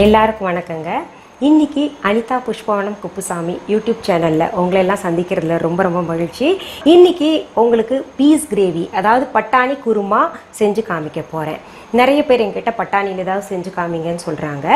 எல்லாருக்கும் வணக்கங்க. இன்னைக்கு அனிதா புஷ்பாவனம் யூடியூப் சேனலில் உங்களை எல்லாம் சந்திக்கிறதுல ரொம்ப ரொம்ப மகிழ்ச்சி. இன்னைக்கு உங்களுக்கு பீஸ் கிரேவி, அதாவது பட்டாணி குருமா செஞ்சு காமிக்க போகிறேன். நிறைய பேர் என்கிட்ட பட்டாணியில் ஏதாவது செஞ்சு காமிங்கன்னு சொல்கிறாங்க.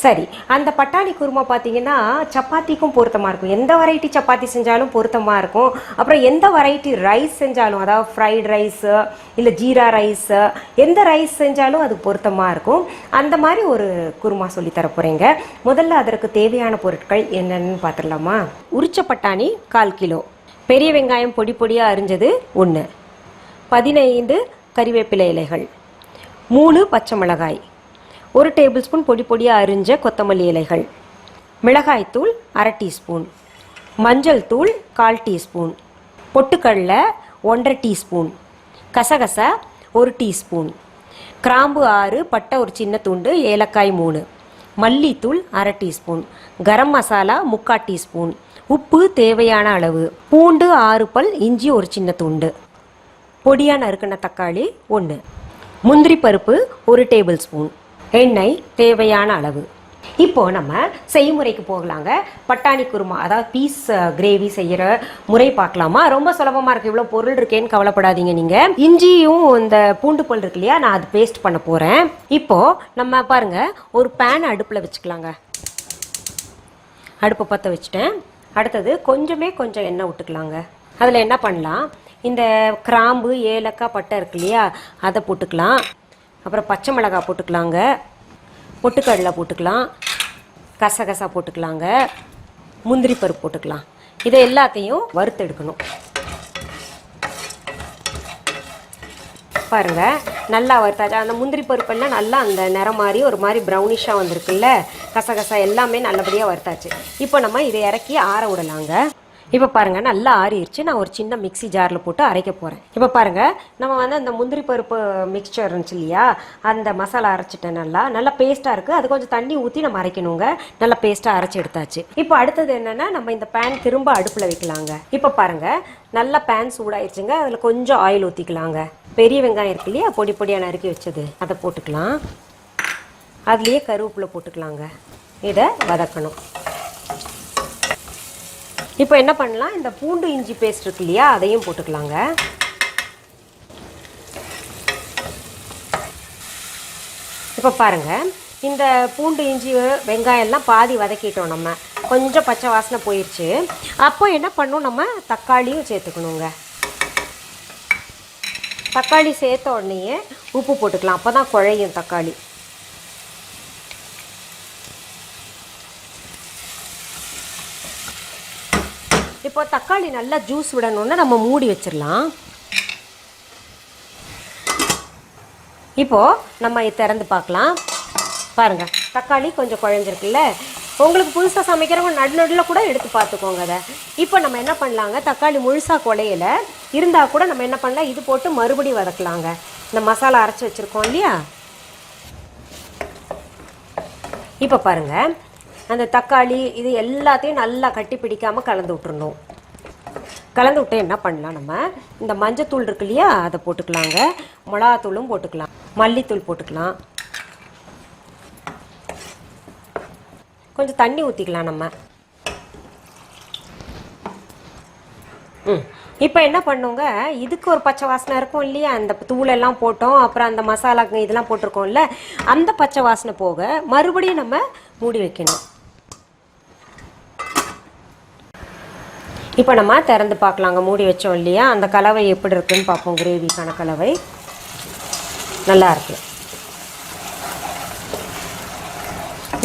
சரி, அந்த பட்டாணி குருமா பார்த்தீங்கன்னா சப்பாத்திக்கும் பொருத்தமாக இருக்கும். எந்த வெரைட்டி சப்பாத்தி செஞ்சாலும் பொருத்தமாக இருக்கும். அப்புறம் எந்த வெரைட்டி ரைஸ் செஞ்சாலும், அதாவது ஃப்ரைட் ரைஸு இல்லை ஜீரா ரைஸு, எந்த ரைஸ் செஞ்சாலும் அது பொருத்தமாக இருக்கும். அந்த மாதிரி ஒரு குருமா சொல்லித்தர போகிறேங்க. முதல்ல அதற்கு தேவையான பொருட்கள் என்னென்னு பார்த்துடலாமா? உரிச்ச பட்டாணி 1/4 கிலோ, பெரிய வெங்காயம் பொடி பொடியாக அரிஞ்சது 1, 15 கறிவேப்பிலை இலைகள், 3 பச்சை மிளகாய், 1 டேபிள் ஸ்பூன் பொடி பொடியாக அரிஞ்ச கொத்தமல்லி இலைகள், மிளகாய்த்தூள் 1/2 டீஸ்பூன், மஞ்சள் தூள் 1/4 டீஸ்பூன், பொட்டுக்கடலை 1/2 டீஸ்பூன், கசகசா 1 டீஸ்பூன், கிராம்பு 6, பட்டை ஒரு சின்ன துண்டு, ஏலக்காய் 3, மல்லித்தூள் 1/2 டீஸ்பூன், கரம் மசாலா 3/4 டீஸ்பூன், உப்பு தேவையான அளவு, பூண்டு 6 பல், இஞ்சி ஒரு சின்ன துண்டு, பொடியாக நறுக்கின தக்காளி 1, முந்திரி பருப்பு 1 டேபிள் ஸ்பூன், எண்ணெய் தேவையான அளவு. இப்போ நம்ம செய்முறைக்கு போகலாங்க. பட்டாணி குருமா, அதாவது பீஸ் கிரேவி செய்கிற முறை பார்க்கலாமா? ரொம்ப சுலபமாக இருக்குது. இவ்வளோ பொருள் இருக்கேன்னு கவலைப்படாதீங்க. நீங்கள் இஞ்சியும் இந்த பூண்டு பல் இருக்கு இல்லையா, நான் அது பேஸ்ட் பண்ண போகிறேன். இப்போது நம்ம பாருங்கள், ஒரு பேன் அடுப்பில் வச்சுக்கலாங்க. அடுப்பை பற்ற வச்சுட்டேன். அடுத்தது கொஞ்சம் எண்ணெய் விட்டுக்கலாங்க. அதில் என்ன பண்ணலாம், இந்த கிராம்பு ஏலக்காய் பட்டை இருக்கு இல்லையா, அதை போட்டுக்கலாம். அப்புறம் பச்சை மிளகாய் போட்டுக்கலாங்க, பொட்டுக்கடலை போட்டுக்கலாம், கசகசா போட்டுக்கலாங்க, முந்திரி பருப்பு போட்டுக்கலாம். இதை எல்லாத்தையும் வறுத்து எடுக்கணும். பாருங்கள், நல்லா வறுத்தாச்சு. அந்த முந்திரி பருப்பெல்லாம் நல்லா அந்த நிறம் மாதிரி ஒரு மாதிரி ப்ரௌனிஷாக வந்திருக்குல்ல. கசகசா எல்லாமே நல்லபடியாக வறுத்தாச்சு. இப்போ நம்ம இதை இறக்கி ஆற விடலாங்க. இப்போ பாருங்கள், நல்லா ஆறிடுச்சு. நான் ஒரு சின்ன மிக்சி ஜாரில் போட்டு அரைக்க போகிறேன். இப்போ பாருங்கள், நம்ம அந்த முந்திரி பருப்பு மிக்சர் இருந்துச்சு இல்லையா, அந்த மசாலா அரைச்சிட்டேன். நல்லா பேஸ்ட்டாக இருக்குது. அது கொஞ்சம் தண்ணி ஊற்றி நம்ம அரைக்கணுங்க. நல்லா பேஸ்ட்டாக அரைச்சி எடுத்தாச்சு. இப்போ அடுத்தது என்னென்னா, நம்ம இந்த பேன் திரும்ப அடுப்பில் வைக்கலாங்க. இப்போ பாருங்கள், நல்லா பேன் சூடாயிடுச்சுங்க. அதில் கொஞ்சம் ஆயில் ஊற்றிக்கலாங்க. பெரிய வெங்காயம் இருக்கு இல்லையா, பொடி பொடியாக நறுக்கி வச்சது, அதை போட்டுக்கலாம். அதுலேயே கருவேப்பிலை போட்டுக்கலாங்க. இதை வதக்கணும். இப்போ என்ன பண்ணலாம், இந்த பூண்டு இஞ்சி பேஸ்ட் இருக்கு இல்லையா, அதையும் போட்டுக்கலாங்க. இப்போ பாருங்கள், இந்த பூண்டு இஞ்சி வெங்காயம்லாம் பாதி வதக்கிட்டோம். நம்ம கொஞ்சம் பச்சை வாசனை போயிடுச்சு. அப்போ என்ன பண்ணணும், நம்ம தக்காளியும் சேர்த்துக்கணுங்க. தக்காளி சேர்த்த உடனேயே உப்பு போட்டுக்கலாம். அப்போ தான் குழையும் தக்காளி. இப்போ தக்காளி நல்லா ஜூஸ் விடணுன்னு நம்ம மூடி வச்சிடலாம். இப்போது நம்ம திறந்து பார்க்கலாம். பாருங்கள், தக்காளி கொஞ்சம் குழஞ்சிருக்குல்ல. உங்களுக்கு புதுசாக சமைக்கிறவங்க நடுநடுவில் கூட எடுத்து பார்த்துக்கோங்க அதை. இப்போ நம்ம என்ன பண்ணலாங்க, தக்காளி முழுசாக குழையில இருந்தால் கூட நம்ம என்ன பண்ணலாம், இது போட்டு மறுபடியும் வதக்கலாங்க. இந்த மசாலா அரைச்சி வச்சுருக்கோம் இல்லையா. இப்போ பாருங்கள், அந்த தக்காளி இது எல்லாத்தையும் நல்லா கட்டி பிடிக்காமல் கலந்து விட்டுறணும். கலந்து விட்டு என்ன பண்ணலாம், நம்ம இந்த மஞ்சத்தூள் இருக்கு இல்லையா, அதை போட்டுக்கலாங்க. மிளகாத்தூளும் போட்டுக்கலாம், மல்லித்தூள் போட்டுக்கலாம். கொஞ்சம் தண்ணி ஊற்றிக்கலாம் நம்ம. இப்போ என்ன பண்ணுங்க, இதுக்கு ஒரு பச்சை வாசனை இருக்கும் இல்லையா, அந்த தூளெல்லாம் போட்டோம், அப்புறம் அந்த மசாலா இதெல்லாம் போட்டிருக்கோம்ல, அந்த பச்சை வாசனை போக மறுபடியும் நம்ம மூடி வைக்கணும். இப்போ நம்ம திறந்து பார்க்கலாங்க. மூடி வச்சோம் இல்லையா, அந்த கலவை எப்படி இருக்குன்னு பார்ப்போம். கிரேவிக்கான கலவை நல்லா இருக்கு.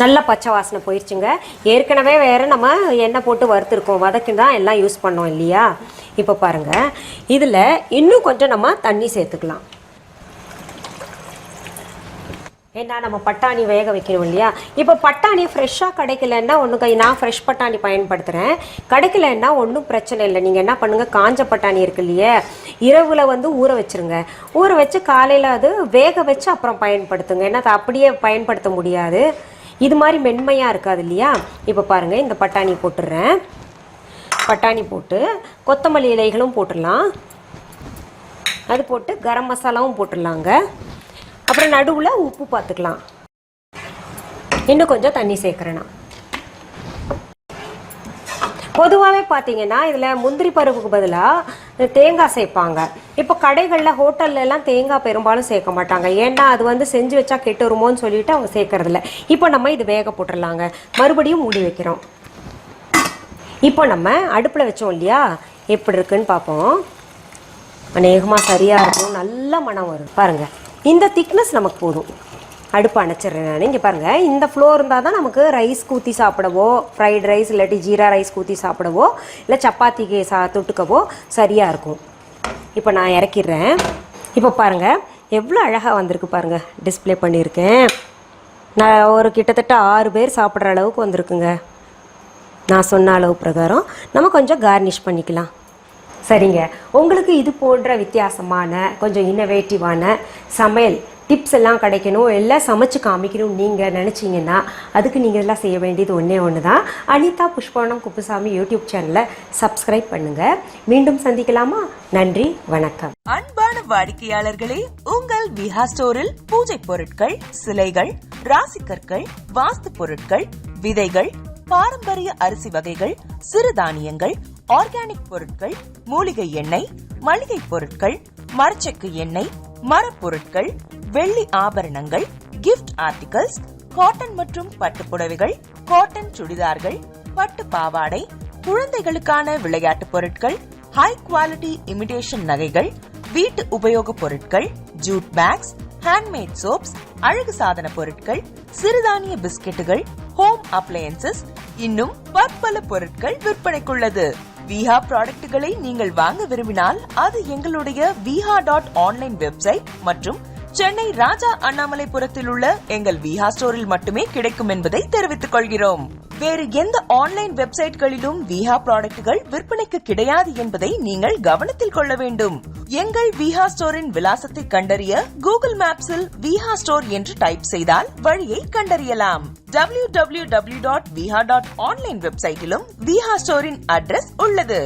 நல்லா பச்சை வாசனை போயிடுச்சுங்க. ஏற்கனவே வேறு நம்ம எண்ணெய் போட்டு வறுத்துருக்கோம், வதக்கி தான் எல்லாம் யூஸ் பண்ணோம் இல்லையா. இப்போ பாருங்கள், இதில் இன்னும் கொஞ்சம் நம்ம தண்ணி சேர்த்துக்கலாம். ஏன்னா நம்ம பட்டாணி வேக வைக்கணும் இல்லையா. இப்போ பட்டாணி ஃப்ரெஷ்ஷாக கிடைக்கலன்னா ஒன்று, நான் ஃப்ரெஷ் பட்டாணி பயன்படுத்துகிறேன். கிடைக்கலன்னா ஒன்றும் பிரச்சனை இல்லை. நீங்கள் என்ன பண்ணுங்கள், காஞ்ச பட்டாணி இருக்கு இல்லையா, இரவில் ஊற வச்சுருங்க. ஊற வச்சு காலையில் அது வேக வச்சு அப்புறம் பயன்படுத்துங்க. ஏன்னா அதை அப்படியே பயன்படுத்த முடியாது, இது மாதிரி மென்மையாக இருக்காது இல்லையா. இப்போ பாருங்கள், இந்த பட்டாணி போட்டுடுறேன். பட்டாணி போட்டு கொத்தமல்லி இலைகளும் போட்டுடலாம். அது போட்டு கரம் மசாலாவும் போட்டுடலாங்க. அப்புறம் நடுவில் உப்பு பார்த்துக்கலாம். இன்னும் கொஞ்சம் தண்ணி சேர்க்குறேன். நான் பொதுவாகவே பார்த்தீங்கன்னா இதில் முந்திரி பருப்புக்கு பதிலாக தேங்காய் சேர்ப்பாங்க. இப்போ கடைகளில் ஹோட்டல்லாம் தேங்காய் பெரும்பாலும் சேர்க்க மாட்டாங்க. ஏன்னா அது செஞ்சு வச்சா கெட்டு வருமோன்னு சொல்லிட்டு அவங்க சேர்க்கறதில்ல. இப்போ நம்ம இது வேக போட்டுடலாங்க. மறுபடியும் மூடி வைக்கிறோம். இப்போ நம்ம அடுப்பில் வச்சோம் இல்லையா, எப்படி இருக்குன்னு பார்ப்போம். அநேகமாக சரியாக இருக்கும். நல்ல மனம் வரும் பாருங்கள். இந்த திக்னஸ் நமக்கு போதும். அடுப்பு அணைச்சிடுறேன் நான். இங்கே பாருங்கள், இந்த ஃப்ளோ இருந்தால் தான் நமக்கு ரைஸ் ஊற்றி சாப்பிடவோ, ஃப்ரைட் ரைஸ் இல்லாட்டி ஜீரா ரைஸ் ஊற்றி சாப்பிடவோ, இல்லை சப்பாத்திக்கு தொட்டுக்கவோ சரியாக இருக்கும். இப்போ நான் இறக்கிடுறேன். இப்போ பாருங்கள் எவ்வளோ அழகாக வந்திருக்கு பாருங்கள். டிஸ்பிளே பண்ணியிருக்கேன். நான் ஒரு கிட்டத்தட்ட 6 பேர் சாப்பிட்ற அளவுக்கு வந்திருக்குங்க. நான் சொன்ன அளவு பிரகாரம் நம்ம கொஞ்சம் கார்னிஷ் பண்ணிக்கலாம். சரிங்க, உங்களுக்கு இது போன்ற வித்தியாசமான கொஞ்சம் இன்னோவேட்டிவான சமையல் டிப்ஸ் எல்லாம் கிடைக்கணும், எல்லாம் சமைச்சு காமிக்கணும் நீங்கள் நினச்சிங்கன்னா அதுக்கு நீங்கள் எல்லாம் செய்ய வேண்டியது ஒன்று தான். அனிதா புஷ்பவனம் குப்புசாமி யூடியூப் சேனலை சப்ஸ்கிரைப் பண்ணுங்கள். மீண்டும் சந்திக்கலாமா? நன்றி, வணக்கம். அன்பான வாடிக்கையாளர்களே, உங்கள் விஹா ஸ்டோரில் பூஜை பொருட்கள், சிலைகள், ராசிக்கற்கள், வாஸ்து பொருட்கள், விதைகள், பாரம்பரிய அரிசி வகைகள், சிறுதானியங்கள், ஆர்கானிக் பொருட்கள், மூலிகை எண்ணெய், மளிகை பொருட்கள், மரச்செக்கு எண்ணெய், மரப்பொருட்கள், வெள்ளி ஆபரணங்கள், கிஃப்ட் ஆர்டிகல்ஸ், காட்டன் மற்றும் பட்டு புடவைகள், காட்டன் சுடிதார்கள், பட்டு பாவாடை, குழந்தைகளுக்கான விளையாட்டு பொருட்கள், ஹை குவாலிட்டி இமிடேஷன் நகைகள், வீட்டு உபயோக பொருட்கள், ஜூட் பேக்ஸ், ஹேண்ட்மேட் சோப்ஸ், அழகு சாதன பொருட்கள், சிறுதானிய பிஸ்கெட்டுகள், ஹோம் அப்ளையன்சஸ், இன்னும் பற்பல பொருட்கள் விற்பனைக்குள்ளது. விஹா ப்ராடக்ட்களை நீங்கள் வாங்க விரும்பினால் அது எங்களுடைய viha.online வெப்சைட் மற்றும் சென்னை ராஜா அண்ணாமலைபுரத்தில் உள்ள எங்கள் விஹா ஸ்டோரில் மட்டுமே கிடைக்கும் என்பதை தெரிவித்துக் கொள்கிறோம். வேறு எந்த ஆன்லைன் வெப்சைட்களிலும் விஹா ப்ராடக்ட்கள் விற்பனைக்கு கிடையாது என்பதை நீங்கள் கவனத்தில் கொள்ள வேண்டும். எங்கள் விஹா ஸ்டோரின் விலாசத்தை கண்டறிய கூகுள் மேப்ஸில் விஹா ஸ்டோர் என்று டைப் செய்தால் வழியை கண்டறியலாம். www.viha.online வெப்சைட்டிலும் விஹா ஸ்டோரின் அட்ரஸ் உள்ளது.